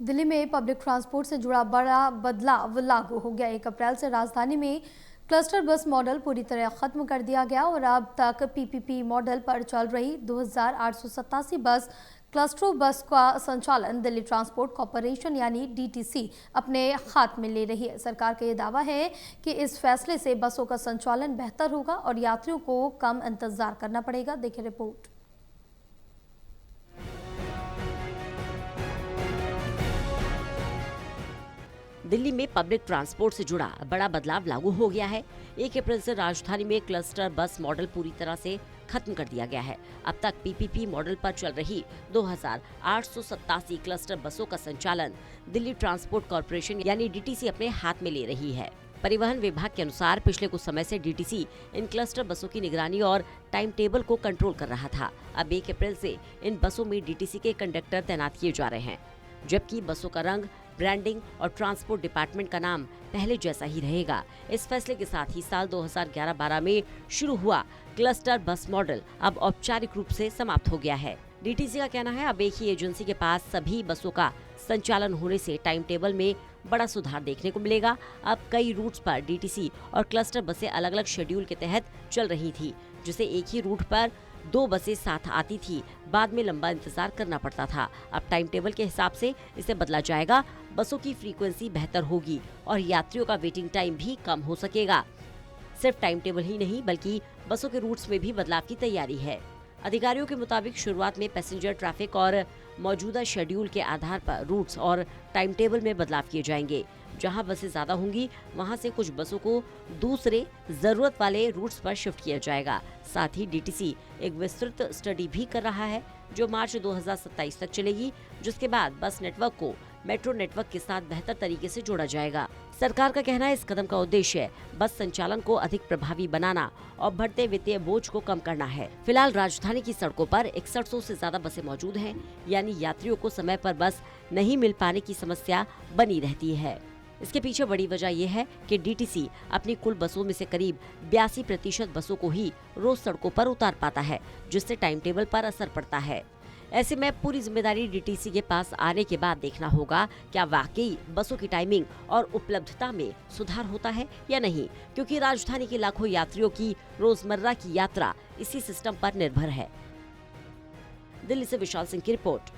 दिल्ली में public transport से जुड़ा बड़ा बदलाव लागू हो गया। 1 अप्रैल से राजधानी में क्लस्टर बस मॉडल पूरी तरह खत्म कर दिया गया और अब तक पीपीपी मॉडल पर चल रही 2887 बस क्लस्टर बस का संचालन दिल्ली ट्रांसपोर्ट कॉरपोरेशन यानी डीटीसी अपने हाथ में ले रही है। सरकार का ये दावा है कि इस फैसले से बसों का संचालन बेहतर होगा और यात्रियों को कम इंतजार करना पड़ेगा। देखिए रिपोर्ट। दिल्ली में पब्लिक ट्रांसपोर्ट से जुड़ा बड़ा बदलाव लागू हो गया है। 1 अप्रैल से राजधानी में क्लस्टर बस मॉडल पूरी तरह से खत्म कर दिया गया है। अब तक पीपीपी मॉडल पर चल रही 2887 क्लस्टर बसों का संचालन दिल्ली ट्रांसपोर्ट कॉरपोरेशन यानी डीटीसी अपने हाथ में ले रही है। परिवहन विभाग के अनुसार पिछले कुछ समय से डीटीसी इन क्लस्टर बसों की निगरानी और टाइम टेबल को कंट्रोल कर रहा था। अब 1 अप्रैल से इन बसों में डीटीसी के कंडक्टर तैनात किए जा रहे हैं, जबकि बसों का रंग, ब्रांडिंग और ट्रांसपोर्ट डिपार्टमेंट का नाम पहले जैसा ही रहेगा। इस फैसले के साथ ही साल 2011-12 में शुरू हुआ क्लस्टर बस मॉडल अब औपचारिक रूप से समाप्त हो गया है। डीटीसी का कहना है अब एक ही एजेंसी के पास सभी बसों का संचालन होने से टाइम टेबल में बड़ा सुधार देखने को मिलेगा। अब कई रूट्स पर डीटीसी और क्लस्टर बसें अलग अलग शेड्यूल के तहत चल रही थी, जिसे एक ही रूट पर 2 बसें साथ आती थी, बाद में लंबा इंतजार करना पड़ता था। अब टाइम टेबल के हिसाब से इसे बदला जाएगा। बसों की फ्रीक्वेंसी बेहतर होगी और यात्रियों का वेटिंग टाइम भी कम हो सकेगा। सिर्फ टाइम टेबल ही नहीं बल्कि बसों के रूट्स में भी बदलाव की तैयारी है। अधिकारियों के मुताबिक शुरुआत में पैसेंजर ट्रैफिक और मौजूदा शेड्यूल के आधार पर रूट्स और टाइम टेबल में बदलाव किए जाएंगे। जहां बसें ज्यादा होंगी वहां से कुछ बसों को दूसरे जरूरत वाले रूट्स पर शिफ्ट किया जाएगा। साथ ही डीटीसी एक विस्तृत स्टडी भी कर रहा है जो मार्च 2027 तक चलेगी, जिसके बाद बस नेटवर्क को मेट्रो नेटवर्क के साथ बेहतर तरीके से जोड़ा जाएगा। सरकार का कहना है इस कदम का उद्देश्य बस संचालन को अधिक प्रभावी बनाना और बढ़ते वित्तीय बोझ को कम करना है। फिलहाल राजधानी की सड़कों पर 6100 से ज्यादा बसें मौजूद हैं, यानी यात्रियों को समय पर बस नहीं मिल पाने की समस्या बनी रहती है। इसके पीछे बड़ी वजह यह है कि डीटीसी अपनी कुल बसों में से करीब 82% बसों को ही रोज सड़कों पर उतार पाता है, जिससे टाइम टेबल पर असर पड़ता है। ऐसे में पूरी जिम्मेदारी डीटीसी के पास आने के बाद देखना होगा क्या वाकई बसों की टाइमिंग और उपलब्धता में सुधार होता है या नहीं, क्योंकि राजधानी के लाखों यात्रियों की रोजमर्रा की यात्रा इसी सिस्टम पर निर्भर है। दिल्ली से विशाल सिंह की रिपोर्ट।